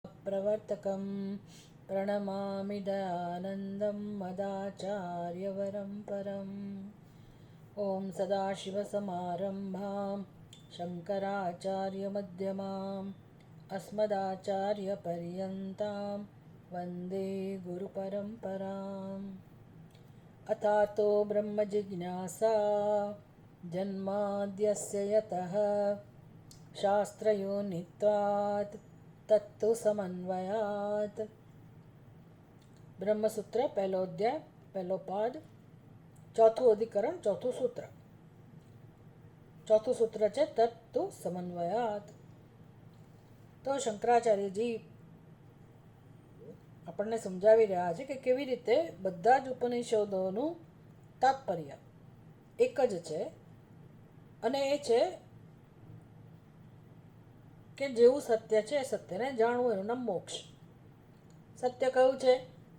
प्रवर्तकं प्रणमामि दयानन्दं मदाचार्यवरं परम्। ॐ सदाशिवसमारम्भां शङ्कराचार्यमध्यमाम् अस्मदाचार्यपर्यन्तां वन्दे गुरुपरम्पराम्। अथातो ब्रह्मजिज्ञासा जन्माद्यस्य यतः शास्त्रयोनित्वात् तत्तु समन्वयात्। ब्रह्मसूत्र पहलो अध्याय पहलो पाद चौथું અધિકરણ ચોથું સૂત્ર. ચોથું સૂત્ર છે તત્તુ સમન્વયાત. તો શંકરાચાર્યજી આપણને સમજાવી રહ્યા છે કે કેવી રીતે બધા જ ઉપનિષદોનું તાત્પર્ય એક જ છે, અને એ છે કે જેવું સત્ય છે એ સત્યને જાણવું, એનું નામ મોક્ષ. સત્ય કયું છે?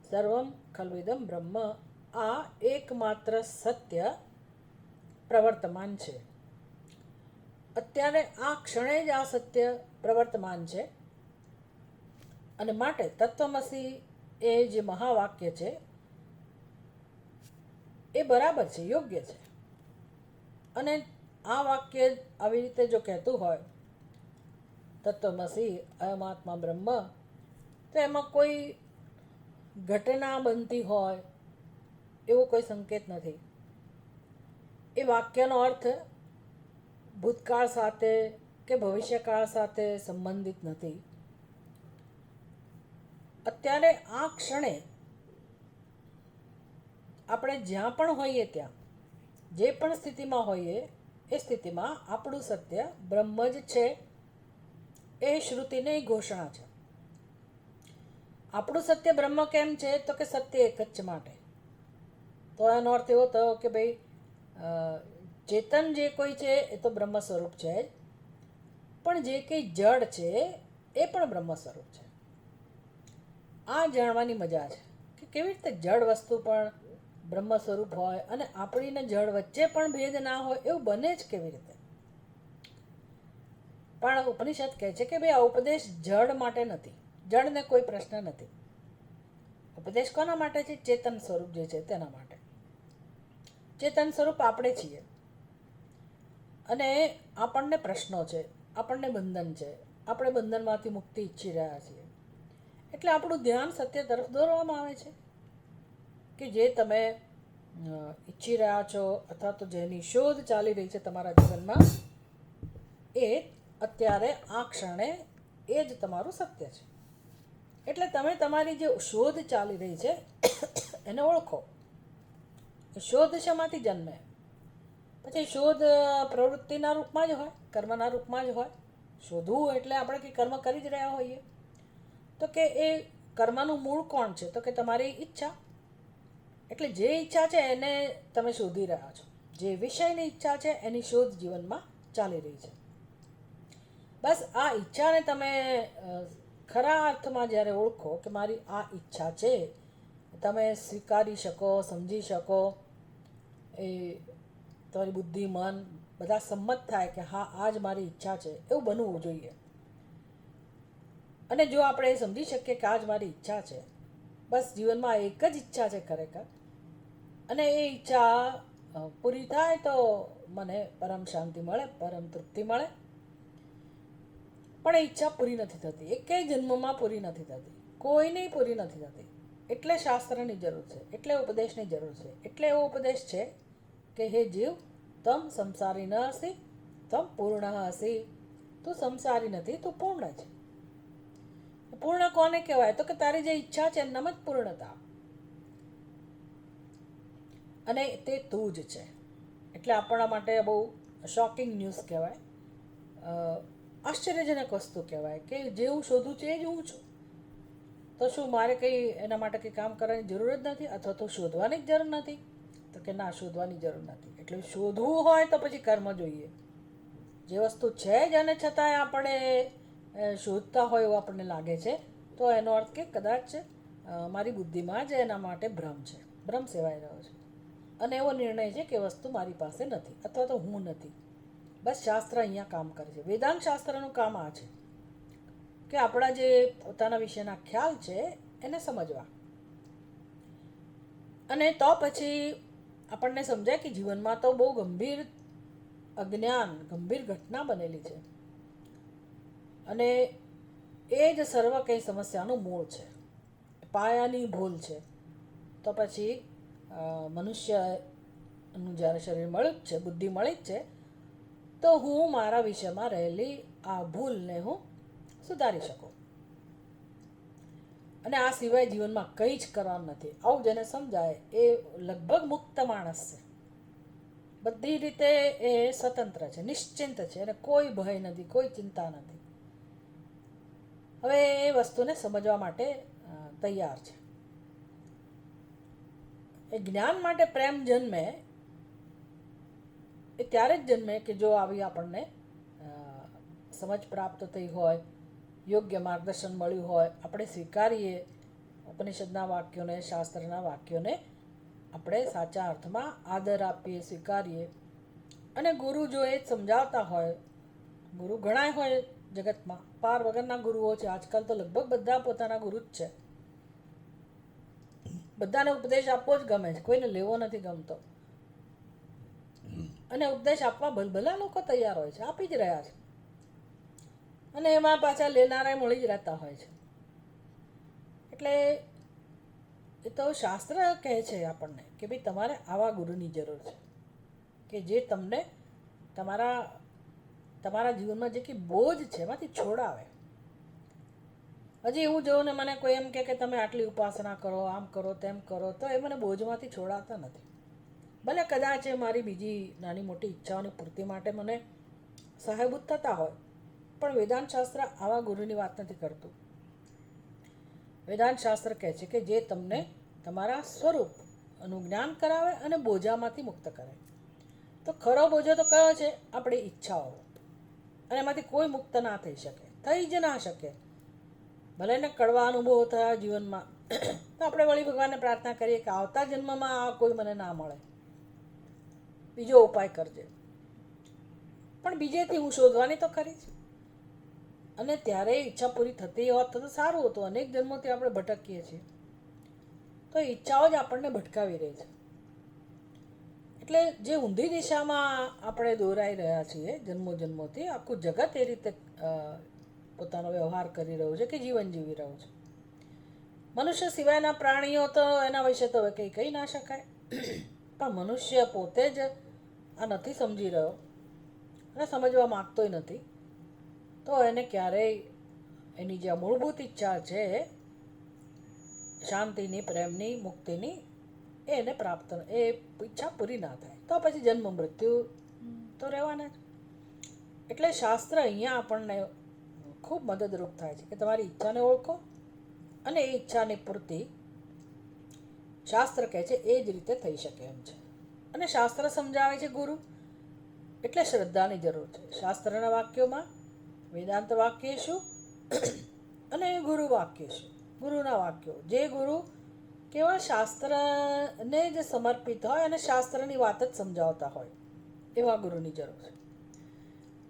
સર્વમ ખલ્વિદમ બ્રહ્મ. આ એકમાત્ર સત્ય પ્રવર્તમાન છે. અત્યારે આ ક્ષણે જ આ સત્ય પ્રવર્તમાન છે, અને માટે તત્વમસી એ જે મહાવાક્ય છે એ બરાબર છે, યોગ્ય છે. અને આ વાક્ય આવી રીતે જો કહેતું હોય તત્વમસી અયમાત્મા બ્રહ્મ, તો એમાં કોઈ ઘટના બનતી હોય એવો કોઈ સંકેત નથી. એ વાક્યનો અર્થ ભૂતકાળ સાથે કે ભવિષ્યકાળ સાથે સંબંધિત નથી. અત્યારે આ ક્ષણે આપણે જ્યાં પણ હોઈએ ત્યાં, જે પણ સ્થિતિમાં હોઈએ એ સ્થિતિમાં આપણું સત્ય બ્રહ્મ જ છે, એ શ્રુતિની ઘોષણા છે. આપણું સત્ય બ્રહ્મ કેમ છે? તો કે સત્ય એક જ છે માટે. તો એનો અર્થ એવો થયો કે ભાઈ ચેતન જે કોઈ છે એ તો બ્રહ્મ સ્વરૂપ છે જ, પણ જે કંઈ જડ છે એ પણ બ્રહ્મ સ્વરૂપ છે. આ જાણવાની મજા છે કે કેવી રીતે જડ વસ્તુ પણ બ્રહ્મ સ્વરૂપ હોય અને આપણીને જડ વચ્ચે પણ ભેદ ના હોય, એવું બને જ કેવી રીતે? પણ ઉપનિષદ કહે છે કે ભાઈ આ ઉપદેશ જડ માટે નથી, જડને કોઈ પ્રશ્ન નથી. ઉપદેશ કોના માટે છે? ચેતન સ્વરૂપ જે છે તેના માટે. ચેતન સ્વરૂપ આપણે છીએ, અને આપણને પ્રશ્નો છે, આપણને બંધન છે, આપણે બંધનમાંથી મુક્તિ ઈચ્છી રહ્યા છીએ. એટલે આપણું ધ્યાન સત્ય તરફ દોરવામાં આવે છે કે જે તમે ઈચ્છી રહ્યા છો, અથવા તો જેની શોધ ચાલી રહી છે તમારા જીવનમાં, એ અત્યારે આ ક્ષણે એ જ તમારું સત્ય છે. એટલે તમે તમારી જે શોધ ચાલી રહી છે એને ઓળખો. શોધ શેમાંથી જન્મે? પછી શોધ પ્રવૃત્તિના રૂપમાં જ હોય, કર્મના રૂપમાં જ હોય. શોધવું એટલે આપણે કંઈ કર્મ કરી જ રહ્યા હોઈએ. તો કે એ કર્મનું મૂળ કોણ છે? તો કે તમારી ઈચ્છા. એટલે જે ઈચ્છા છે એને તમે શોધી રહ્યા છો. જે વિષયની ઈચ્છા છે એની શોધ જીવનમાં ચાલી રહી છે. બસ આ ઈચ્છાને તમે ખરા અર્થમાં જ્યારે ઓળખો કે મારી આ ઈચ્છા છે, તમે સ્વીકારી શકો, સમજી શકો, એ તમારી બુદ્ધિ મન બધા સંમત થાય કે હા આ જ મારી ઈચ્છા છે, એવું બનવું જોઈએ. અને જો આપણે એ સમજી શકીએ કે આ જ મારી ઈચ્છા છે, બસ જીવનમાં એક જ ઈચ્છા છે ખરેખર, અને એ ઈચ્છા પૂરી થાય તો મને પરમ શાંતિ મળે, પરમ તૃપ્તિ મળે. પણ એ ઈચ્છા પૂરી નથી થતી, એકેય જન્મમાં પૂરી નથી થતી, કોઈની પૂરી નથી થતી. એટલે શાસ્ત્રની જરૂર છે, એટલે ઉપદેશની જરૂર છે. એટલે એવો ઉપદેશ છે કે હે જીવ, તમ સંસારી ન હસી, તમ પૂર્ણ હસી. તું સંસારી નથી, તું પૂર્ણ છે. પૂર્ણ કોને કહેવાય? તો કે તારી જે ઈચ્છા છે એનામ જ પૂર્ણતા, અને તે તું જ છે. એટલે આપણા માટે બહુ શોકિંગ ન્યૂઝ કહેવાય, આશ્ચર્યજનક વસ્તુ કહેવાય કે જે હું શોધું છું એ જ હું છું. તો શું મારે કંઈ એના માટે કંઈ કામ કરવાની જરૂર જ નથી, અથવા તો શોધવાની જ જરૂર નથી? તો કે ના, શોધવાની જરૂર નથી. એટલે શોધવું હોય તો પછી કર્મ જોઈએ. જે વસ્તુ છે જ અને છતાંય આપણે શોધતા હોય એવું આપણને લાગે છે, તો એનો અર્થ કે કદાચ મારી બુદ્ધિમાં જ એના માટે ભ્રમ છે, ભ્રમ સેવાઈ રહ્યો છે. અને એવો નિર્ણય છે કે વસ્તુ મારી પાસે નથી, અથવા તો હું નથી. બસ શાસ્ત્ર અહીંયા કામ કરે છે. વેદાંત શાસ્ત્રનું કામ આ છે કે આપણા જે પોતાના વિશેના ખ્યાલ છે એને સમજવા, અને તો પછી આપણને સમજાય કે જીવનમાં તો બહુ ગંભીર અજ્ઞાન, ગંભીર ઘટના બનેલી છે, અને એ જ સર્વ કંઈ સમસ્યાનું મૂળ છે, પાયાની ભૂલ છે. તો પછી મનુષ્યનું જ્યારે શરીર મળ્યું જ છે, બુદ્ધિ મળી જ છે, તો હું મારા વિષયમાં રહેલી આ ભૂલને હું સુધારી શકું, અને આ સિવાય જીવનમાં કંઈ જ કરવાનું નથી. આવું જેને સમજાય એ લગભગ મુક્ત માણસ છે. બધી રીતે એ સ્વતંત્ર છે, નિશ્ચિંત છે, અને કોઈ ભય નથી, કોઈ ચિંતા નથી. હવે એ વસ્તુને સમજવા માટે તૈયાર છે. એ જ્ઞાન માટે પ્રેમ જન્મે એ ત્યારે જ જન્મે કે જો આવી આપણને સમજ પ્રાપ્ત થઈ હોય, યોગ્ય માર્ગદર્શન મળ્યું હોય, આપણે સ્વીકારીએ ઉપનિષદના વાક્યોને, શાસ્ત્રના વાક્યોને આપણે સાચા અર્થમાં આદર આપીએ, સ્વીકારીએ, અને ગુરુ જો એ જ સમજાવતા હોય, ગુરુ ઘણાય હોય જગતમાં, પાર વગરના ગુરુઓ છે. આજકાલ તો લગભગ બધા પોતાના ગુરુ જ છે. બધાને ઉપદેશ આપવો જ ગમે છે, કોઈને લેવો નથી ગમતો, અને ઉપદેશ આપવા ભલભલા લોકો તૈયાર હોય છે, આપી જ રહ્યા છે, અને એમાં પાછા લેનારા મળી જ રહેતા હોય છે. એટલે એ તો શાસ્ત્ર કહે છે આપણને કે ભાઈ તમારે આવા ગુરુની જરૂર છે કે જે તમને તમારા જીવનમાં જે કંઈ બોજ છે એમાંથી છોડાવે. હજી એવું જોઉં ને મને કોઈ એમ કે તમે આટલી ઉપાસના કરો, આમ કરો, તેમ કરો, તો એ મને બોજમાંથી છોડાવતા નથી. ભલે કદાચ મારી બીજી નાની મોટી ઈચ્છાઓની પૂર્તિ માટે મને સહાયભૂત થતા હોય, પણ વેદાંત શાસ્ત્ર આવા ગુરુની વાત નથી કરતું. વેદાંત શાસ્ત્ર કહે છે કે જે તમને તમારા સ્વરૂપનું જ્ઞાન કરાવે અને બોજામાંથી મુક્ત કરે. તો ખરો બોજો તો કયો છે? આપણી ઈચ્છાઓ, અને એમાંથી કોઈ મુક્ત ના થઈ શકે, થઈ જ ના શકે. ભલે ને કડવા અનુભવો થયા જીવનમાં, તો આપણે વળી ભગવાનને પ્રાર્થના કરીએ કે આવતા જન્મમાં આ કોઈ મને ના મળે, બીજો ઉપાય કરજે. પણ બીજેથી હું શોધવાની તો ખરી જ, અને ત્યારે ઈચ્છા પૂરી થતી હોત તો સારું હતું. અનેક જન્મોથી આપણે ભટકીએ છીએ, તો ઈચ્છાઓ જ આપણને ભટકાવી રહી છે. એટલે જે ઊંધી દિશામાં આપણે દોરાઈ રહ્યા છીએ જન્મોથી, આખું જગત એ રીતે પોતાનો વ્યવહાર કરી રહ્યું છે કે જીવન જીવી રહ્યું છે. મનુષ્ય સિવાયના પ્રાણીઓ તો એના વિશે તો હવે કંઈ કહી ના શકાય, પણ મનુષ્ય પોતે જ આ નથી સમજી રહ્યો અને સમજવા માગતોય નથી, તો એને ક્યારેય એની જે મૂળભૂત ઈચ્છા છે શાંતિની, પ્રેમની, મુક્તિની, એને પ્રાપ્ત, એ ઈચ્છા પૂરી ના થાય, તો પછી જન્મ મૃત્યુ તો રહેવાના જ. એટલે શાસ્ત્ર અહીંયા આપણને ખૂબ મદદરૂપ થાય છે કે તમારી ઈચ્છાને ઓળખો, અને એ ઈચ્છાની પૂર્તિ શાસ્ત્ર કહે છે એ જ રીતે થઈ શકે એમ છે. અને શાસ્ત્ર સમજાવે છે ગુરુ, એટલે શ્રદ્ધાની જરૂર છે. શાસ્ત્રના વાક્યોમાં વેદાંત વાક્ય શું અને ગુરુ વાક્ય શું? ગુરુના વાક્યો, જે ગુરુ કેવળ શાસ્ત્રને જ સમર્પિત હોય અને શાસ્ત્રની વાત જ સમજાવતા હોય, એવા ગુરુની જરૂર છે,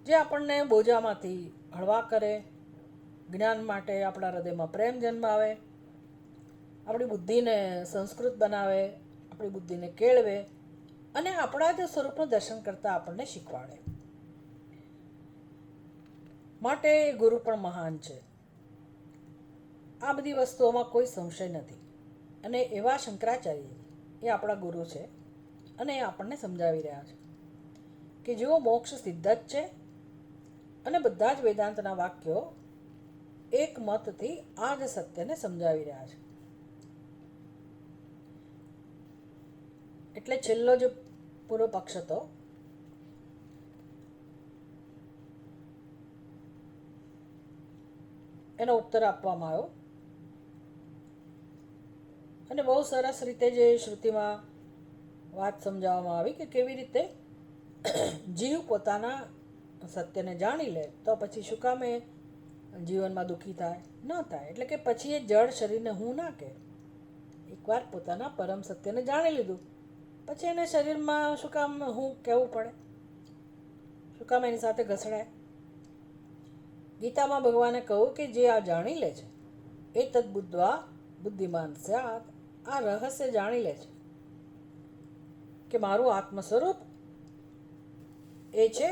જે આપણને બોજામાંથી હળવા કરે, જ્ઞાન માટે આપણા હૃદયમાં પ્રેમ જન્માવે, આપણી બુદ્ધિને સંસ્કૃત બનાવે, આપણી બુદ્ધિને કેળવે, અને આપણા જ સ્વરૂપનું દર્શન કરતાં આપણને શીખવાડે. માટે ગુરુ પણ મહાન છે, આ બધી વસ્તુઓમાં કોઈ સંશય નથી. અને એવા શંકરાચાર્ય એ આપણા ગુરુ છે, અને એ આપણને સમજાવી રહ્યા છે કે જેઓ મોક્ષ સિદ્ધ જ છે, અને બધા જ વેદાંતના વાક્યો એક મતથી આ જ સત્યને સમજાવી રહ્યા છે. એટલે છેલ્લો જે પૂરો પક્ષ હતો એનો ઉત્તર આપવામાં આવ્યો, અને બહુ સરસ રીતે જે શ્રુતિમાં વાત સમજાવવામાં આવી કે કેવી રીતે જીવ પોતાના સત્યને જાણી લે તો પછી શું કામ એ જીવનમાં દુઃખી થાય ન થાય. એટલે કે પછી એ જળ શરીરને હું ના કહે, એકવાર પોતાના પરમ સત્યને જાણી લીધું પછી એને શરીરમાં શું કામ હું કહેવું પડે, શું કામ એની સાથે ઘસડાય. ગીતામાં ભગવાને કહ્યું કે જે આ જાણી લે છે એ તદ્બુદ્ધવા બુદ્ધિમાન સ્યાત, આ રહસ્ય જાણી લે છે કે મારું આત્મ સ્વરૂપ એ છે,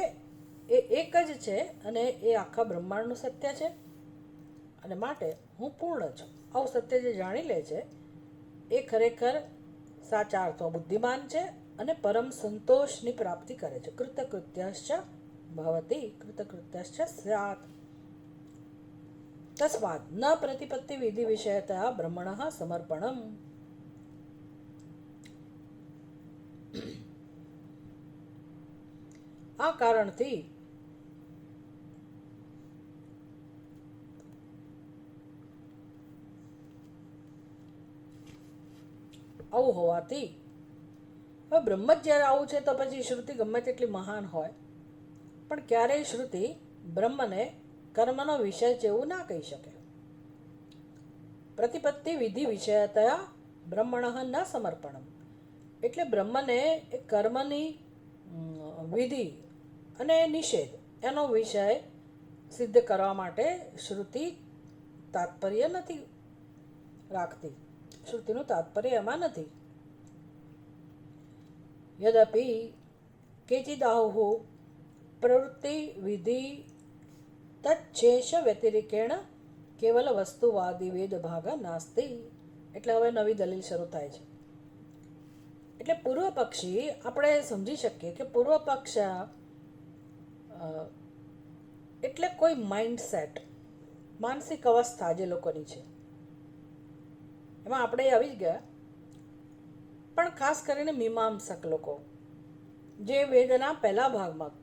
એ એક જ છે અને એ આખા બ્રહ્માંડનું સત્ય છે અને માટે હું પૂર્ણ છું. આવું સત્ય જે જાણી લે છે એ ખરેખર સાચા અર્થમાં બુદ્ધિમાન છે અને પરમ સંતોષની પ્રાપ્તિ કરે છે. કૃતકૃત્યશ્ચ ભવતી કૃતકૃત્યશ્ચ સ્યાત તસ્માદ ન પ્રતિપત્તિ વિધિ વિષયતઃ બ્રહ્મણઃ સમર્પણમ. આ કારણથી આવું હોવાથી હવે બ્રહ્મ જ જ્યારે આવું છે તો પછી શ્રુતિ ગમે તેટલી મહાન હોય પણ ક્યારેય શ્રુતિ બ્રહ્મને કર્મનો વિષય છે એવું ના કહી શકે. પ્રતિપત્તિ વિધિ વિષયતયા બ્રહ્મણઃ ન સમર્પણમ, એટલે બ્રહ્મને એ કર્મની વિધિ અને નિષેધ એનો વિષય સિદ્ધ કરવા માટે શ્રુતિ તાત્પર્ય નથી રાખતી. શ્રુતિનું તાત્પર્ય એમાં નથી. યદપિ કેચિદાહુઃ પ્રવૃત્તિ વિધિ તચ્છેષ વ્યતિરેકેણ કેવલ વસ્તુવાદી વેદ ભાગ નાસ્તિ. એટલે હવે નવી દલીલ શરૂ થાય છે. એટલે પૂર્વ પક્ષી આપણે સમજી શકીએ કે પૂર્વ પક્ષ એટલે કોઈ માઇન્ડસેટ, માનસિક અવસ્થા જે લોકોની છે એમાં આપણે આવી જ ગયા. પણ ખાસ કરીને મીમાંસક લોકો જે વેદના પહેલા ભાગમાં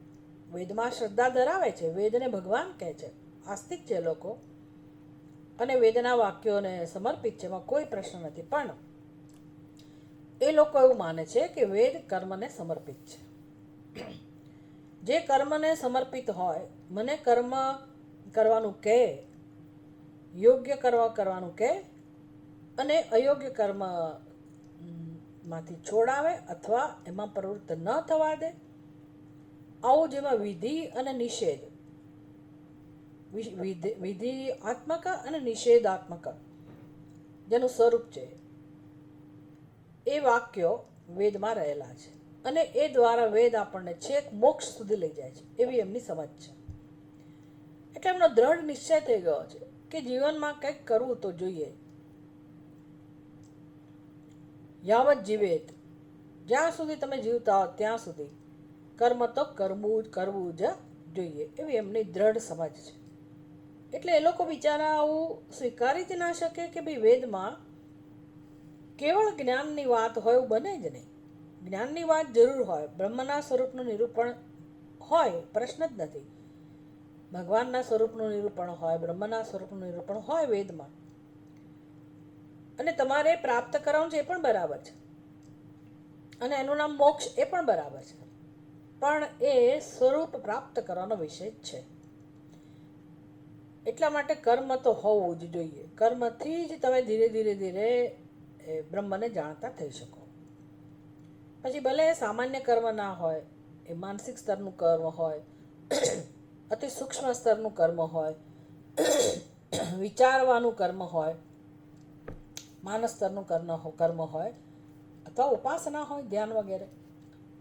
વેદમાં શ્રદ્ધા ધરાવે છે, વેદને ભગવાન કહે છે, આસ્તિક છે લોકો અને વેદના વાક્યોને સમર્પિત છે, એમાં કોઈ પ્રશ્ન નથી. પણ એ લોકો એવું માને છે કે વેદ કર્મને સમર્પિત છે. જે કર્મને સમર્પિત હોય, મને કર્મ કરવાનું કહે, યોગ્ય કરવાનું કહે અને અયોગ્ય કર્મ માંથી છોડાવે અથવા એમાં પ્રવૃત્ત ન થવા દે, આવું જેમાં વિધિ અને નિષેધ, વિધિઆત્મક અને નિષેધાત્મક જેનું સ્વરૂપ છે એ વાક્યો વેદમાં રહેલા છે અને એ દ્વારા વેદ આપણને છેક મોક્ષ સુધી લઈ જાય છે એવી એમની સમજ છે. એટલે એમનો દ્રઢ નિશ્ચય થઈ ગયો છે કે જીવનમાં કંઈક કરવું તો જોઈએ. યાવત જીવેત, જ્યાં સુધી તમે જીવતા હો ત્યાં સુધી કર્મ તો કરવું જ જોઈએ એવી એમની દ્રઢ સમજ છે. એટલે એ લોકો બિચારા આવું સ્વીકારી જ ના શકે કે ભાઈ વેદમાં કેવળ જ્ઞાનની વાત હોય એવું બને જ નહીં. જ્ઞાનની વાત જરૂર હોય, બ્રહ્મના સ્વરૂપનું નિરૂપણ હોય, પ્રશ્ન જ નથી. ભગવાનના સ્વરૂપનું નિરૂપણ હોય, બ્રહ્મના સ્વરૂપનું નિરૂપણ હોય વેદમાં, અને તમારે પ્રાપ્ત કરવાનું છે એ પણ બરાબર છે અને એનું નામ મોક્ષ એ પણ બરાબર છે. પણ એ સ્વરૂપ પ્રાપ્ત કરવાનો વિષય જ છે. એટલા માટે કર્મ તો હોવું જ જોઈએ. કર્મથી જ તમે ધીરે ધીરે ધીરે બ્રહ્મને જાણતા થઈ શકો. પછી ભલે સામાન્ય કર્મ ના હોય, એ માનસિક સ્તરનું કર્મ હોય, અતિ સૂક્ષ્મ સ્તરનું કર્મ હોય, વિચારવાનું કર્મ હોય, માનસ સ્તરનું કર્મ હોય અથવા ઉપાસના હોય, ધ્યાન વગેરે,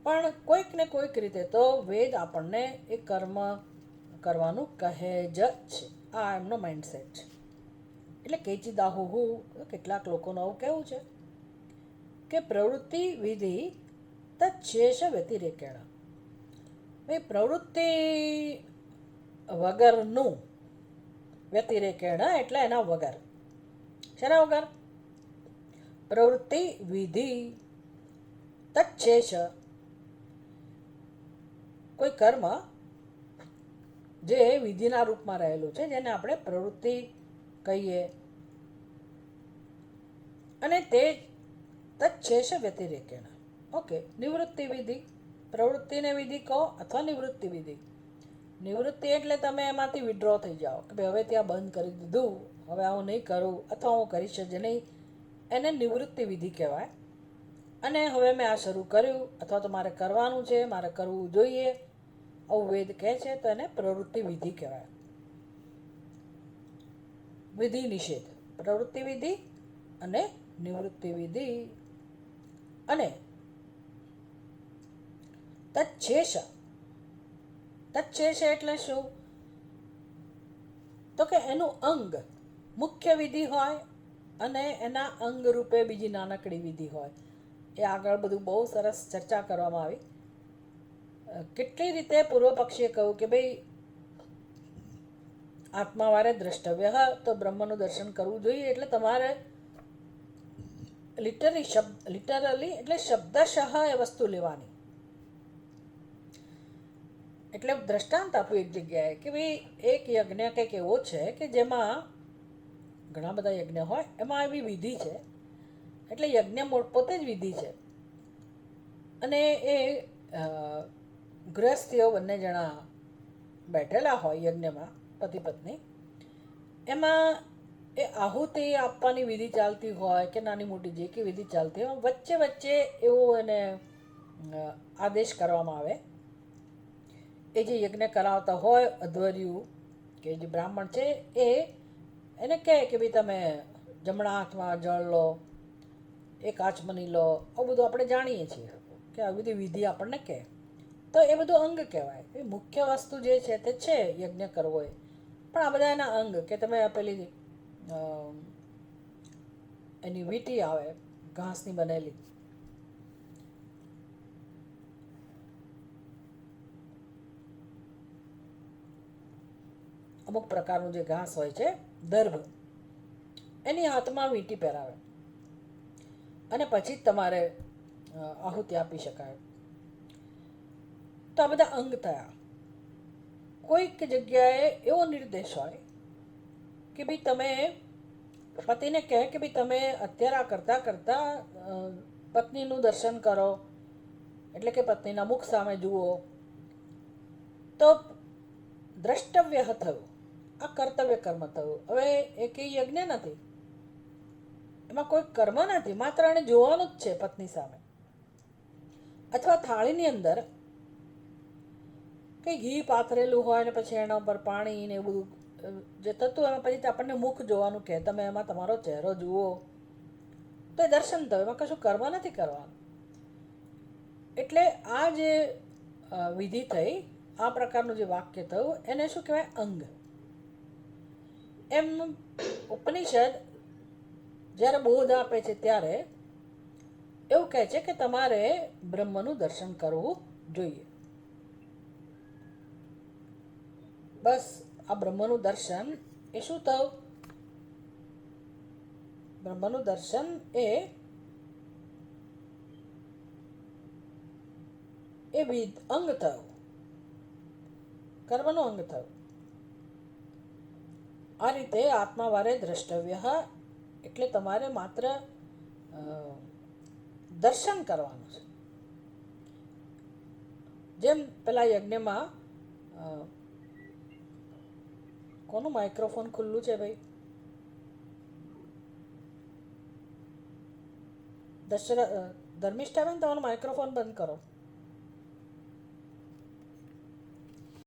પણ કોઈક ને કોઈક રીતે તો વેદ આપણને એ કર્મ કરવાનું કહે જ છે. આ એમનો માઇન્ડસેટ છે. એટલે કેચિદાહુ, કેટલાક લોકોનું આવું કહેવું છે કે પ્રવૃત્તિ વિધિ તચ્છેષ વ્યતિરેકેણ, ભાઈ પ્રવૃત્તિ વગરનું, વ્યતિરેકેણ એટલે એના વગર. શેના વગર? પ્રવૃત્તિ વિધિ તચ્છેષ, કોઈ કર્મ જે વિધિના રૂપમાં રહેલું છે જેને આપણે પ્રવૃત્તિ કહીએ, અને તે તચ્છેષ વ્યતિરેકેણ. ઓકે, નિવૃત્તિ વિધિ, પ્રવૃત્તિને વિધિ કહો અથવા નિવૃત્તિ વિધિ. નિવૃત્તિ એટલે તમે એમાંથી વિડ્રો થઈ જાઓ કે ભાઈ હવે ત્યાં બંધ કરી દીધું, હવે હું નહીં કરું અથવા હું કરીશ જ નહીં, એને નિવૃત્તિ વિધિ કહેવાય. અને હવે મેં આ શરૂ કર્યું અથવા તો મારે કરવાનું છે, મારે કરવું જોઈએ, આવું વેદ કહે છે, તો એને પ્રવૃત્તિ વિધિ કહેવાય. વિધિ નિષેધ, પ્રવૃત્તિ વિધિ અને નિવૃત્તિ વિધિ. અને તચ્છેષ, તચ્છેષ એટલે શું? તો કે એનું અંગ મુખ્ય વિધિ હોય અને એના અંગ રૂપે બીજી નાનકડી વિધિ હોય. એ આગળ બધું બહુ સરસ ચર્ચા કરવામાં આવી. કેટલી રીતે પૂર્વ પક્ષીએ કહ્યું કે ભાઈ આત્માવારે દ્રષ્ટવ્ય તો બ્રહ્મનું દર્શન કરવું જોઈએ. એટલે તમારે લિટરલી એટલે શબ્દશઃ એ વસ્તુ લેવાની. એટલે દ્રષ્ટાંત આપ્યું એક જગ્યાએ કે ભાઈ એક યજ્ઞ કંઈક એવો છે કે જેમાં ઘણા બધા યજ્ઞ હોય, એમાં એવી વિધિ છે. એટલે યજ્ઞ પોતે જ વિધિ છે. અને એ ગૃહસ્થીઓ બંને જણા બેઠેલા હોય યજ્ઞમાં, પતિ પત્ની. એમાં એ આહુતિ આપવાની વિધિ ચાલતી હોય કે નાની મોટી જે કે વિધિ ચાલતી હોય, વચ્ચે વચ્ચે એવો એને આદેશ કરવામાં આવે. એ જે યજ્ઞ કરાવતા હોય અધ્વર્યુ કે જે બ્રાહ્મણ છે એ એને કહે કે ભાઈ તમે જમણા હાથમાં જળ લો, એક આચમની લો. આવું બધું આપણે જાણીએ છીએ કે આવી બધી વિધિ આપણને કહે. તો એ બધું અંગ કહેવાય. એ મુખ્ય વસ્તુ જે છે તે છે યજ્ઞ કરવો એ, પણ આ બધા એના અંગ કે તમે પેલી એની વીંટી આવે ઘાસની બનેલી, અમુક પ્રકારનું જે ઘાસ હોય છે દર્ભ, એની હાથમાં વીંટી પહેરાવે અને પછી જ તમારે આહુતિ આપી શકાય. તો આ બધા અંગ થયા. કોઈક જગ્યાએ એવો નિર્દેશ હોય કે ભાઈ તમે પતિને કહે કે ભાઈ તમે અત્યારે આ કરતાં કરતાં પત્નીનું દર્શન કરો, એટલે કે પત્નીના મુખ સામે જુઓ. તો દ્રષ્ટવ્ય થયું, આ કર્તવ્ય કર્મ થયું. હવે એ કંઈ યજ્ઞ નથી, એમાં કોઈ કર્મ નથી, માત્ર એને જોવાનું જ છે પત્ની સામે. અથવા થાળીની અંદર કંઈ ઘી પાથરેલું હોય ને પછી એના ઉપર પાણી ને એવું બધું જે થતું, એમાં પછી આપણને મુખ જોવાનું કહે, તમે એમાં તમારો ચહેરો જુઓ. તો એ દર્શન થયું, એમાં કશું કર્મ નથી કરવાનું. એટલે આ જે વિધિ થઈ, આ પ્રકારનું જે વાક્ય થયું, એને શું કહેવાય? અંગ. એમ ઉપનિષદ જ્યારે બોધ આપે છે ત્યારે એવું કહે છે કે તમારે બ્રહ્મનું દર્શન કરવું જોઈએ. બસ આ બ્રહ્મનું દર્શન એ શું થયું? બ્રહ્મનું દર્શન એ અંગ થયું, કર્મનું અંગ થયું. આ રીતે આત્માવારે દ્રષ્ટવ્ય એટલે તમારે માત્ર દર્શન કરવાનું છે. જેમ પેલા યજ્ઞમાં કોનું માઇક્રોફોન ખુલ્લું છે ભાઈ? ધર્મિષ્ઠાબેન, તમારું માઇક્રોફોન બંધ કરો.